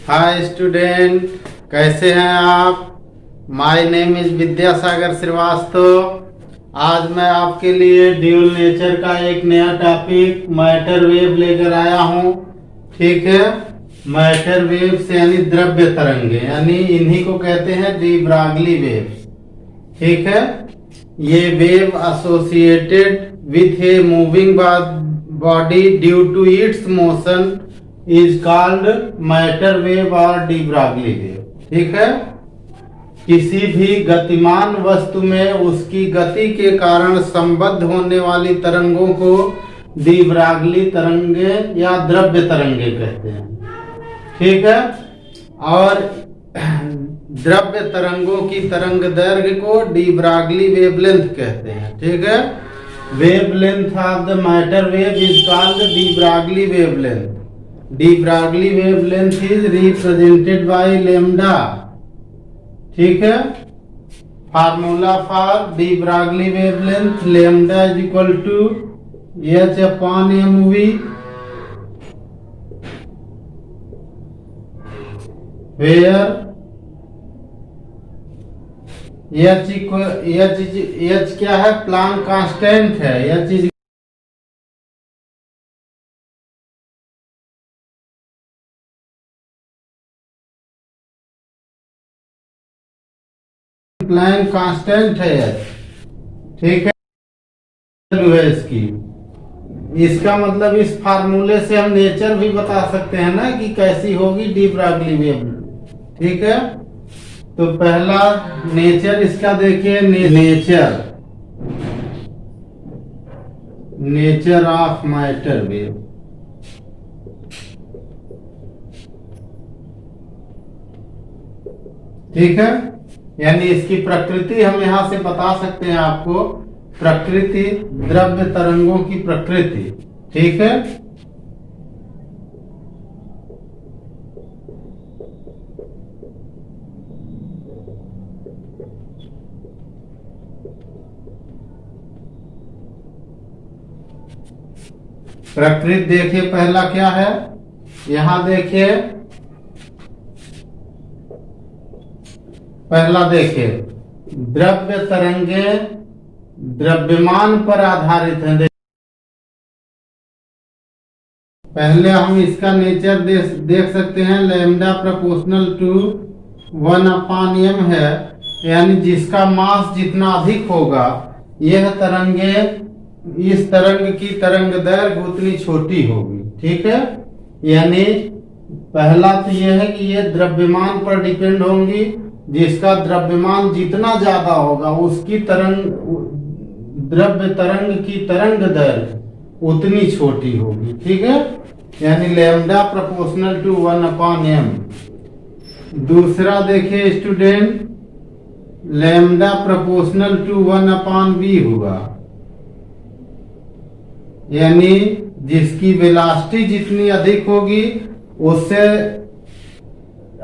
Hi student, कैसे हैं आप। My name is Vidyasagar Srivastava. आज मैं आपके लिए ड्यूल नेचर का एक नया टॉपिक मैटर वेव लेकर आया हूं। ठीक है, मैटर वेव्स यानी द्रव्य तरंगे, यानी इन्हीं को कहते हैं दी ब्रागली वेव्स। ठीक है, ये wave associated with a moving body due to its motion is called matter wave और डी ब्रागली वेव। ठीक है, किसी भी गतिमान वस्तु में उसकी गति के कारण संबद्ध होने वाली तरंगों को डी ब्रागली तरंगे या द्रव्य तरंगे कहते हैं। ठीक है, और द्रव्य तरंगों की तरंग दैर्घ्य को डी ब्रागली वेवलेंथ कहते हैं। ठीक है, wavelength of the matter wave is called de Broglie wavelength. De Broglie wavelength is represented by lambda. ठीक है, formula for de Broglie wavelength, lambda is equal to h upon mv, where h क्या है, Planck constant है। h is Planck constant है h। ठीक है इसकी, इसका मतलब इस फार्मूले से हम नेचर भी बता सकते हैं ना कि कैसी होगी डी ब्रागली वेव। ठीक है, तो पहला नेचर इसका देखिए, नेचर ऑफ मैटर वेव। ठीक है, यानी इसकी प्रकृति हम यहां से बता सकते हैं आपको, प्रकृति द्रव्य तरंगों की प्रकृति। ठीक है, प्रकृति देखिए पहला क्या है, यहां देखिए पहला देखिए, द्रव्य तरंगे द्रव्यमान पर आधारित हैं। पहले हम इसका नेचर देख सकते हैं, लैम्डा प्रोपोर्शनल टू 1/m है, यानी जिसका मास जितना अधिक होगा यह तरंगे, इस तरंग की तरंग दैर्घ्य उतनी छोटी होगी। ठीक है, यानी पहला तो यह है कि ये द्रव्यमान पर डिपेंड होंगी, जिसका द्रव्यमान जितना ज्यादा होगा उसकी द्रव्य तरंग की तरंग दैर्घ्य उतनी छोटी होगी। ठीक है, यानी लैम्डा प्रोपोर्शनल टू 1/m। दूसरा देखिए student, lambda proportional to 1/v हुआ, यानी जिसकी वेलोसिटी जितनी अधिक होगी उससे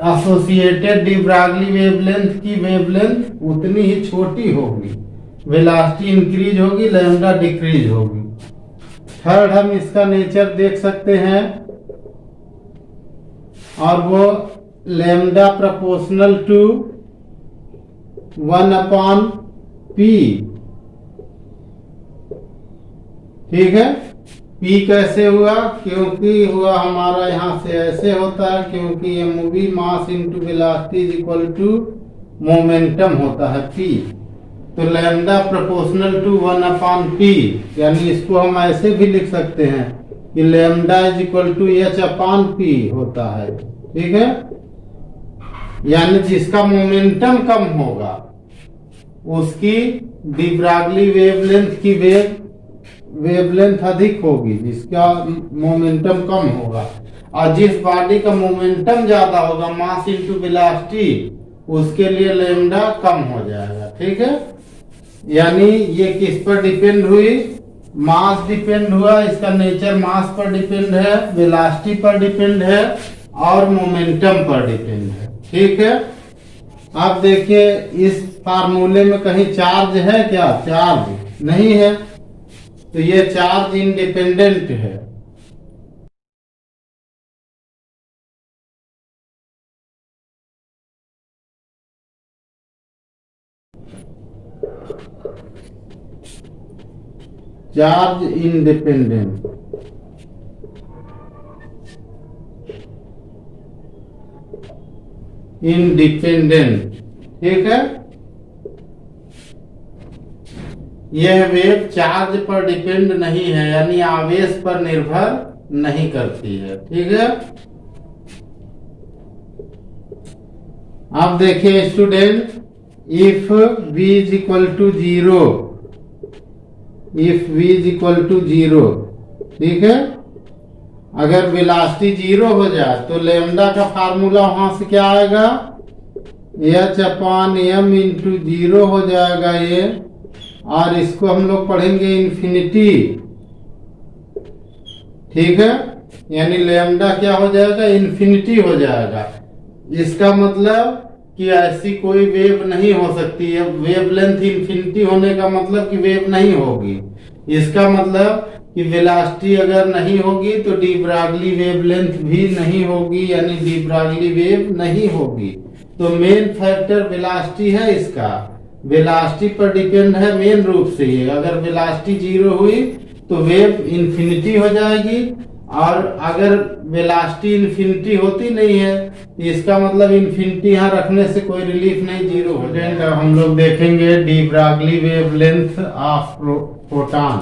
एसोसिएटेड डी ब्रागली वेवलेंथ की वेवलेंथ उतनी ही छोटी होगी, वेलोसिटी इंक्रीज होगी, लैम्डा डिक्रीज होगी। थर्ड हम इसका नेचर देख सकते हैं, और वो लैम्डा प्रोपोर्शनल टू 1/p। ठीक है, P कैसे हुआ, क्योंकि हुआ हमारा यहाँ से ऐसे होता है, क्योंकि mv mass into velocity is equal to momentum होता है P। तो लैम्डा प्रोपोर्शनल टू 1/p, यानी इसको हम ऐसे भी लिख सकते हैं कि lambda is equal to h/p होता है। ठीक है, यानी जिसका मोमेंटम कम होगा उसकी डी ब्रागली वेवलेंथ की वेवलेंथ अधिक होगी, जिसका मोमेंटम कम होगा, और जिस बॉडी का मोमेंटम ज्यादा होगा, मास इनटू वेलोसिटी, उसके लिए लैम्डा कम हो जाएगा। ठीक है, यानी ये किस पर डिपेंड हुई, मास डिपेंड हुआ, इसका नेचर मास पर डिपेंड है, वेलोसिटी पर डिपेंड है और मोमेंटम पर डिपेंड है। ठीक है, आप देखिए इस फार्मूले में कहीं चार्ज है क्या, चार्ज नहीं है, तो ये चार्ज इंडिपेंडेंट है। Charge independent. इंडिपेंडेंट, ठीक है। यह वेव चार्ज पर डिपेंड नहीं है, यानी आवेश पर निर्भर नहीं करती है, ठीक है। अब देखिए student, if v is equal to 0, if v is equal to 0, ठीक है। अगर वेलोसिटी 0 हो जाए तो लेमडा का फार्मूला वहां से क्या आएगा, h/m इंटू 0 हो जाएगा ये, और इसको हम लोग पढ़ेंगे इन्फिनिटी, ठीक है। यानी लेमडा क्या हो जाएगा, इन्फिनिटी हो जाएगा। इसका मतलब कि ऐसी कोई वेव नहीं हो सकती है। वेव लेंथ इन्फिनिटी होने का मतलब कि वेव नहीं होगी। इसका मतलब कि वेलोसिटी अगर नहीं होगी तो डी ब्रागली वेव लेंथ भी नहीं होगी, यानी डी ब्रागली वेव नहीं होगी। तो मेन फैक्टर वेलोसिटी है इसका, वेलोसिटी पर डिपेंड है मेन रूप से ये। अगर वेलोसिटी 0 हुई तो वेव इन्फिनिटी हो जाएगी, और अगर वेलोसिटी इन्फिनिटी होती नहीं है तो इसका मतलब इन्फिनिटी यहाँ रखने से कोई रिलीफ नहीं, 0 हो जाएगा। हम लोग देखेंगे de Broglie wave length of photon,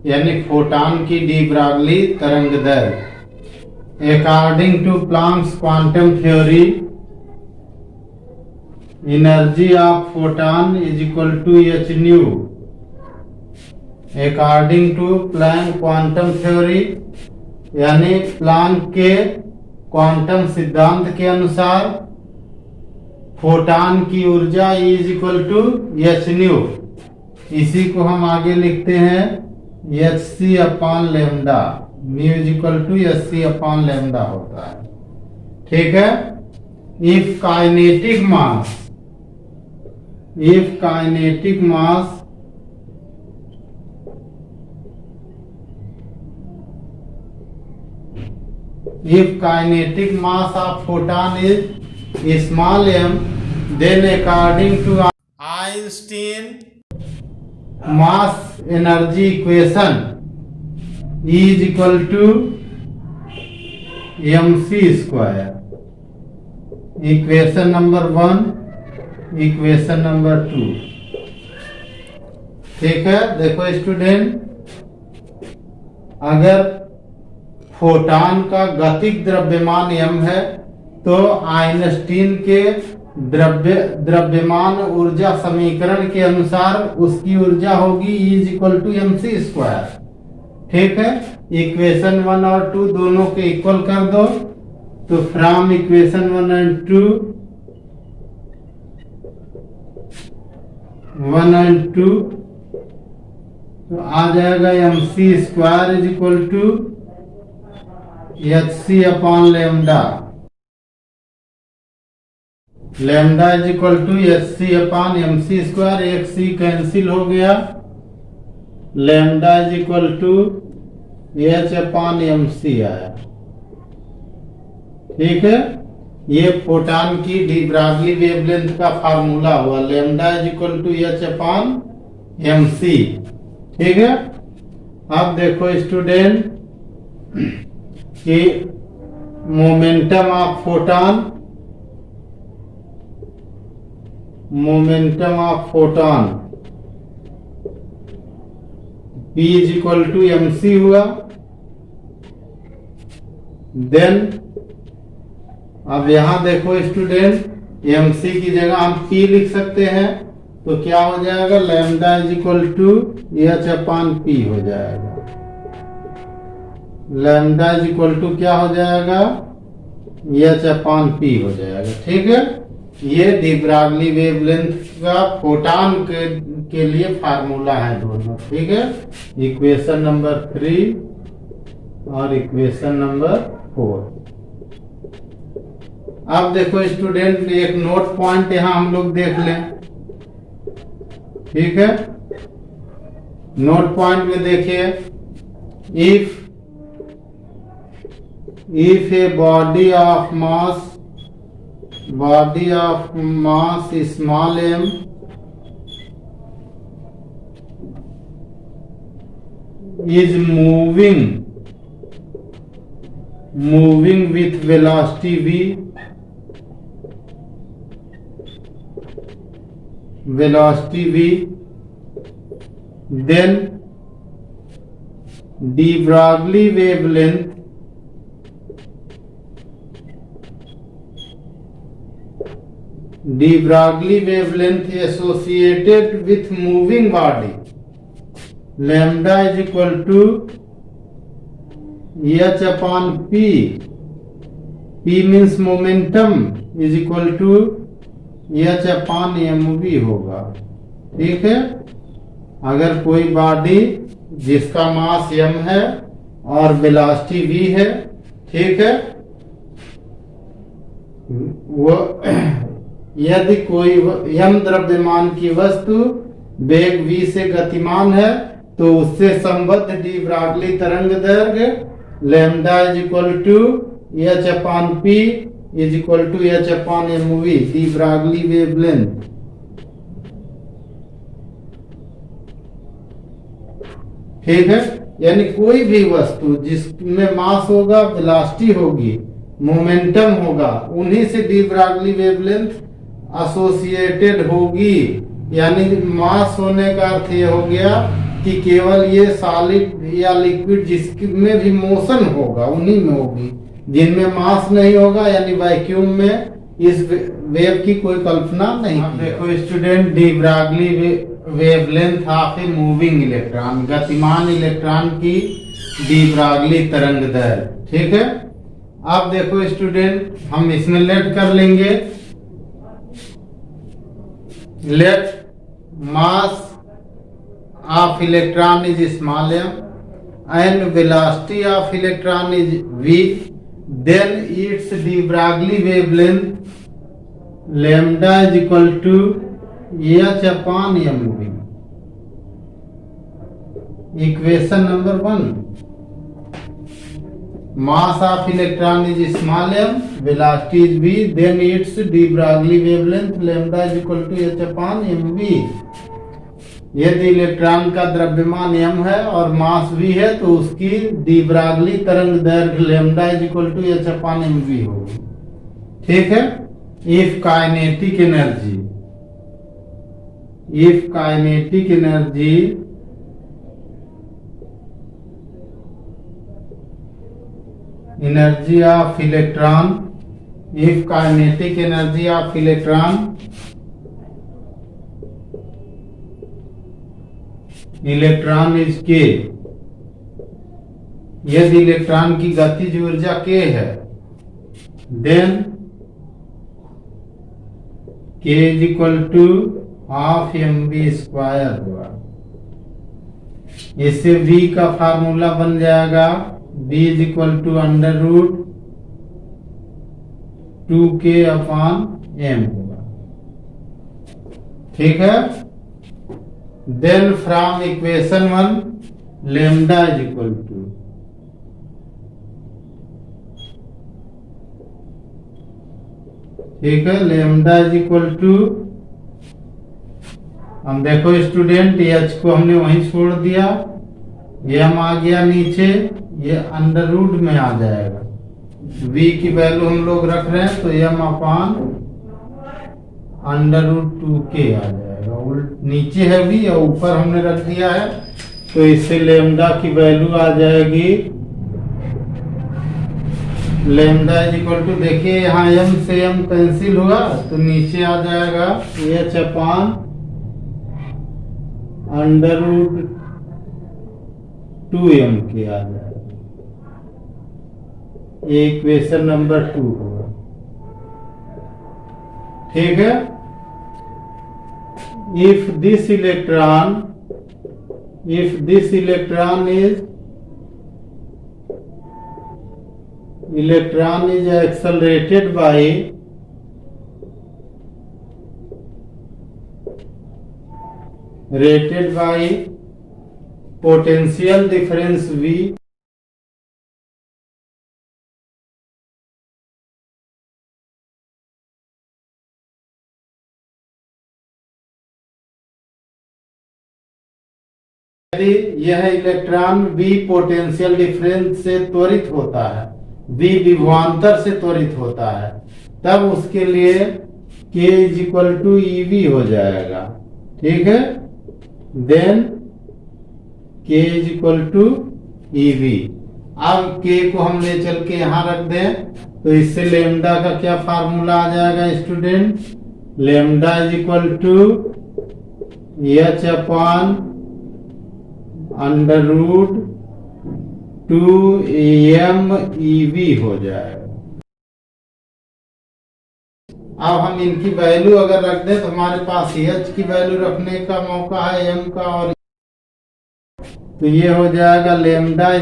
यानी फोटॉन की डी ब्रागली तरंग दर। According to Planck's quantum theory, energy of photon is equal to h nu. According to Planck quantum theory, यानी प्लैंक के क्वांटम सिद्धांत के अनुसार फोटॉन की ऊर्जा is equal to h nu. इसी को हम आगे लिखते हैं hc upon lambda, nu is equal to hc upon lambda होता है, ठीक है। If kinetic mass, if kinetic mass if kinetic mass of photon is small m, then according to Einstein mass energy equation E is equal to mc square। Equation number 1, equation number 2, ठीक है। देखो student, अगर photon का गतिक द्रव्यमान m है तो Einstein के द्रव्यमान ऊर्जा समीकरण के अनुसार उसकी ऊर्जा होगी E is equal to mc square, ठीक है। इक्वेशन 1 और 2 दोनों के इक्वल कर दो, तो फ्रॉम इक्वेशन 1 एंड 2, 1 एंड 2, तो आ जाएगा mc square is equal to hc upon lambda. Lambda is equal to hc upon mc square, एक c कैंसिल हो गया, lambda is equal to h upon mc आया, ठीक है। ये फोटॉन की डी ब्रागली वेवलेंथ का फार्मूला हुआ, lambda is equal to h upon mc, ठीक है। अब देखो स्टूडेंट कि momentum of photon, momentum of photon P is equal to mc हुआ। देन अब यहां देखो स्टूडेंट, mc की जगह हम P लिख सकते हैं, तो क्या हो जाएगा, lambda is equal to h upon P हो जाएगा। लैम्डा इज इक्वल टू क्या हो जाएगा, h अपॉन P हो जाएगा, ठीक है। ये डी ब्रागली वेवलेंथ का फोटॉन के लिए फार्मूला है दोनों, ठीक है। इक्वेशन नंबर 3 और इक्वेशन नंबर 4। अब देखो स्टूडेंट, एक नोट पॉइंट यहां हम लोग देख लें, ठीक है। नोट पॉइंट में देखिए, if a body of mass small m is moving with velocity v, then de Broglie wavelength associated with moving body, lambda is equal to h upon p. P means momentum is equal to h upon mv होगा। ठीक है, अगर कोई body जिसका मास m है और velocity v है, ठीक है, वो यदि कोई m द्रव्यमान की वस्तु वेग v से गतिमान है तो उससे संबद्ध डी ब्रॉगली तरंग दैर्घ्य lambda is equal to h upon p is equal to h upon mv, de Broglie wavelength. ठीक है, यानी कोई भी वस्तु जिसमें मास होगा, वेलोसिटी होगी, मोमेंटम होगा, उन्हीं से डी ब्रॉगली वेवलेंथ एसोसिएटेड होगी। यानी मास होने का अर्थ ये हो गया कि केवल ये सॉलिड या लिक्विड जिसमें भी मोशन होगा उन्हीं में होगी, जिनमें मास नहीं होगा यानी वैक्यूम में इस वेव की कोई कल्पना नहीं। अब देखो student, D Broglie wavelength of a moving electron, गतिमान इलेक्ट्रॉन की डी ब्रॉगली तरंग दैर्घ्य। ठीक है, अब देखो स्टूडेंट, हम इसमें लेट कर लेंगे। Let mass of electron is small m and velocity of electron is v, then its de Broglie wavelength lambda is equal to h upon mv. Equation number 1, mass of electron is small m, velocity is v, then its de Broglie wavelength lambda is equal to h upon mv. यदि electron का द्रव्यमान m है और मास v है तो उसकी de Broglie तरंग दैर्घ्य lambda is equal to h upon mv होगी। ठीक है, if kinetic energy of electron, if kinetic energy of electron is k, यदि इलेक्ट्रॉन की गतिज ऊर्जा k है, then k is equal to half mv square हुआ। इससे v का फार्मूला बन जाएगा v is equal to under root 2k upon m होगा। ठीक है, then from equation 1 lambda is equal to, ठीक है, lambda is equal to, हम देखो स्टूडेंट h को हमने वहीं छोड़ दिया, m आ गया नीचे, ये अंडर रूट में आ जाएगा, v की वैल्यू हम लोग रख रहे हैं तो m upon under root 2k आ जाएगा। नीचे है v और ऊपर हमने रख दिया है तो इससे लैम्डा की वैल्यू आ जाएगी, लैम्डा इज इक्वल टू, देखिए यहाँ m से m कैंसिल हुआ तो नीचे आ जाएगा h upon under root 2m के आ जाएगा। ये इक्वेशन नंबर 2 होगा। ठीक है, if this electron is accelerated by potential difference v, यदि यह इलेक्ट्रॉन V पोटेंशियल डिफरेंस से त्वरित होता है, V विभवांतर से त्वरित होता है, तब उसके लिए K = EV हो जाएगा। ठीक है, देन K = EV। अब K को हम ले चल के यहाँ रख दें तो इससे लेमडा का क्या फार्मूला आ जाएगा स्टूडेंट? लेमडा = h/√2mEV हो जाएगा। अब हम इनकी वैल्यू अगर रख दें तो हमारे पास H की वैल्यू रखने का मौका है M का, और तो ये हो जाएगा लेमडा =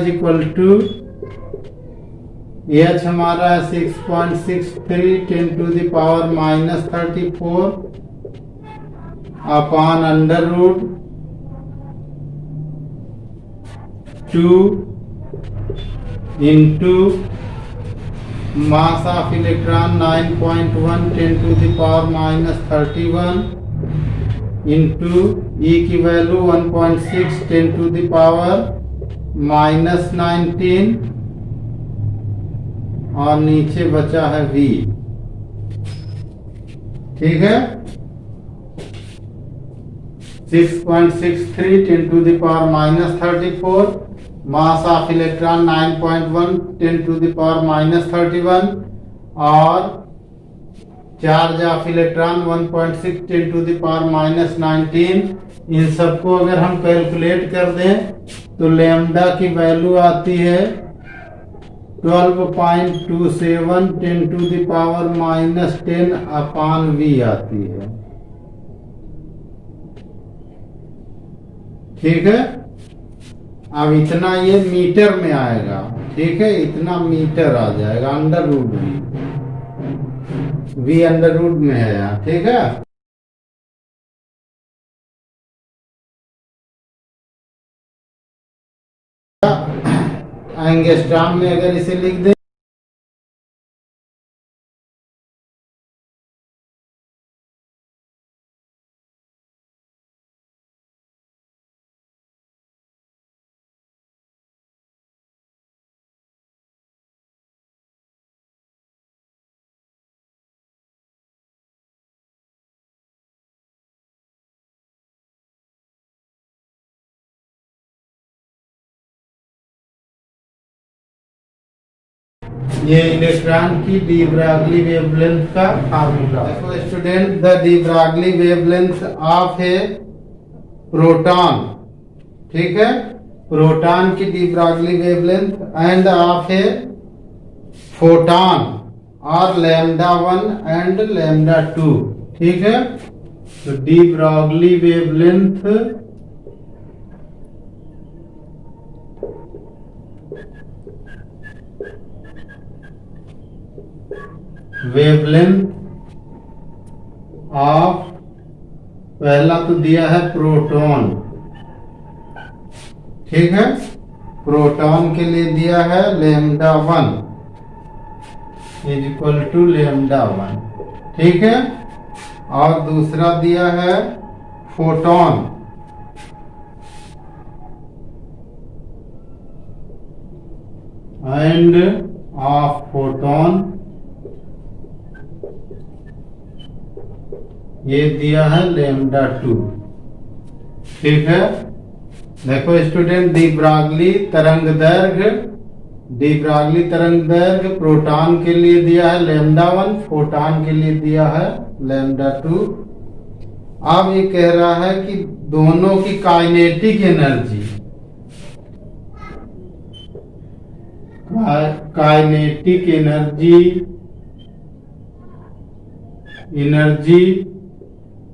H हमारा है 6.63 × 10⁻34/√2 into mass of electron 9.1 10⁻31 into E की वैल्यू 1.6 10⁻19 और नीचे बचा है V। ठीक है, 6.63 10⁻34, मास ऑफ इलेक्ट्रॉन 9.1 10⁻31 और चार्ज ऑफ इलेक्ट्रॉन 1.6 10⁻19। इन सबको अगर हम कैलकुलेट कर दें तो लेमडा की वैल्यू आती है 12.27 10⁻10/V आती है। ठीक है, अब इतना ये मीटर में आएगा। ठीक है, इतना मीटर आ जाएगा √V अंडर रूट में है यहाँ। ठीक है, एंगस्ट्रॉम में अगर इसे लिख दें ये इलेक्ट्रॉन की डी ब्रॉगली वेवलेंथ का फार्मूला। देखो student, the D Broglie wavelength of A proton, ठीक है, प्रोटॉन की D Broglie wavelength end of A photon और λ1 एंड λ2। ठीक है, तो डी ब्रॉगली वेवलेंथ ऑफ, पहला तो दिया है प्रोटॉन। ठीक है, प्रोटॉन के लिए दिया है λ1 = λ1। ठीक है, और दूसरा दिया है फोटॉन एंड ऑफ फोटॉन ये दिया है λ2। ठीक है, देखो स्टूडेंट, डी ब्रॉगली तरंग दैर्घ्य प्रोटॉन के लिए दिया है λ1, फोटॉन के लिए दिया है λ2। अब ये कह रहा है कि दोनों की kinetic energy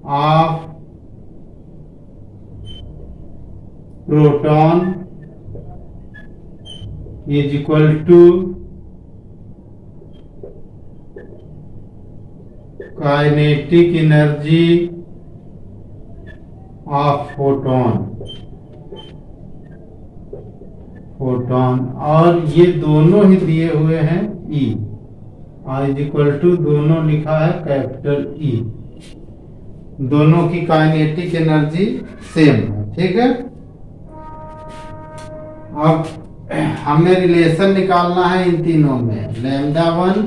of proton = kinetic energy of photon. और ये दोनों ही दिए हुए हैं E, दोनों लिखा है कैपिटल E। दोनों की काइनेटिक एनर्जी सेम है। ठीक है, अब हमें रिलेशन निकालना है इन तीनों में, λ1,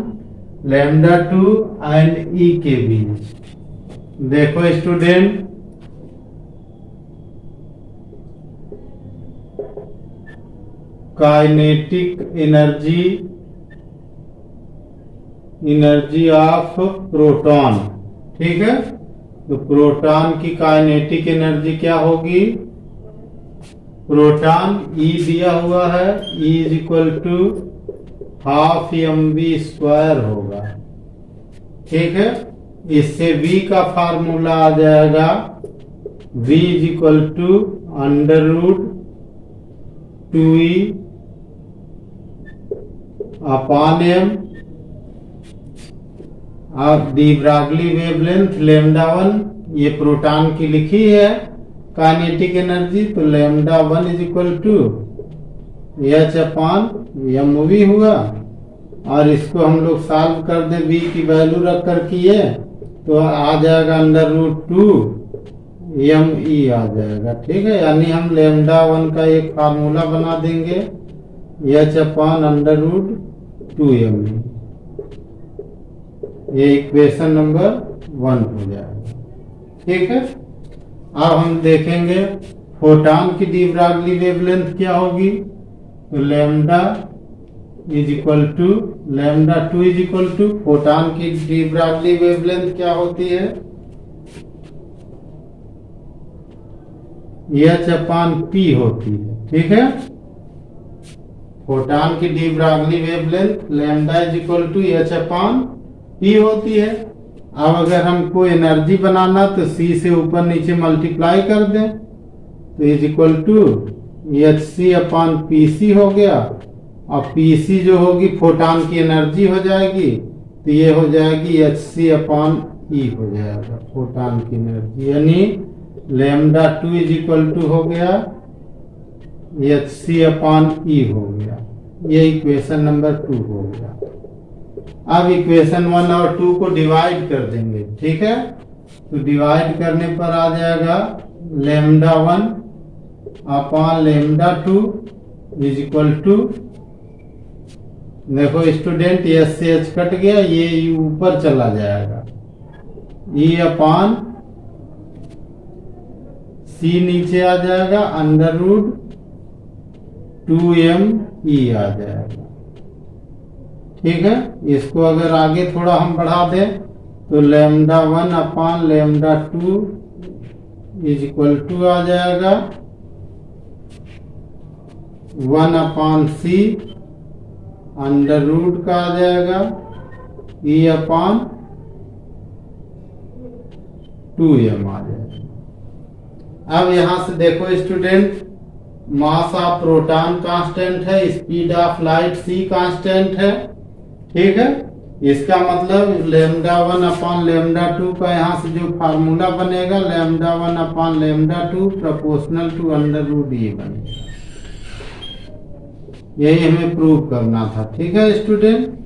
λ2 एंड ई के बीच। देखो student, kinetic energy of proton, ठीक है। तो प्रोटॉन की काइनेटिक एनर्जी क्या होगी? प्रोटॉन E दिया हुआ है, E is equal to 12mv² होगा, ठीक है। इससे V का फार्मूला आ जाएगा, V is equal to √2E upon m। अब डी ब्रागली वेवलेंथ λ1 ये प्रोटॉन की लिखी है काइनेटिक एनर्जी, तो λ1 is equal to H upon mv हुआ। और इसको हम लोग सॉल्व कर दे V की वैल्यू रख कर किए तो आ जाएगा √2 me आ जाएगा, ठीक है। यानी हम λ1 का एक फार्मूला बना देंगे, H अपॉन √2me। ये इक्वेशन नंबर 1 हो जाएगा, ठीक है। अब हम देखेंगे फोटॉन की डी ब्रागली वेवलेंथ क्या होगी। तो λ2 इज इक्वल टू फोटॉन की डी ब्रागली वेवलेंथ क्या होती है, H अपॉन P होती है, ठीक है। फोटॉन की de Broglie wavelength λ is equal to H upon P होती है। अब अगर हमको एनर्जी बनाना तो C से ऊपर नीचे मल्टीप्लाई कर दें तो is equal to Hc upon Pc हो गया। और Pc जो होगी फोटॉन की एनर्जी हो जाएगी, तो ये हो जाएगी Hc अपॉन E हो जाएगा फोटॉन की एनर्जी, यानी λ2 इज इक्वल टू हो गया Hc अपॉन E हो गया। ये इक्वेशन नंबर 2 हो गया। अब इक्वेशन 1 और 2 को डिवाइड कर देंगे, ठीक है। तो डिवाइड करने पर आ जाएगा λ1 अपॉन λ2 इज इक्वल टू, देखो स्टूडेंट S से H कट गया, ये ऊपर चला जाएगा, E अपॉन C नीचे आ जाएगा, √2me आ जाएगा, ठीक है। इसको अगर आगे थोड़ा हम बढ़ा दें तो λ1 अपॉन λ2 इज इक्वल टू आ जाएगा 1 अपॉन C √ का आ जाएगा E अपॉन 2m आ जाएगा। अब यहां से देखो student, mass of proton constant है, speed of light c constant है, ठीक है। इसका मतलब λ1 अपॉन λ2 का यहाँ से जो फार्मूला बनेगा λ1 अपॉन λ2 प्रोपोर्शनल टू √e बनेगा। यही हमें प्रूव करना था, ठीक है स्टूडेंट।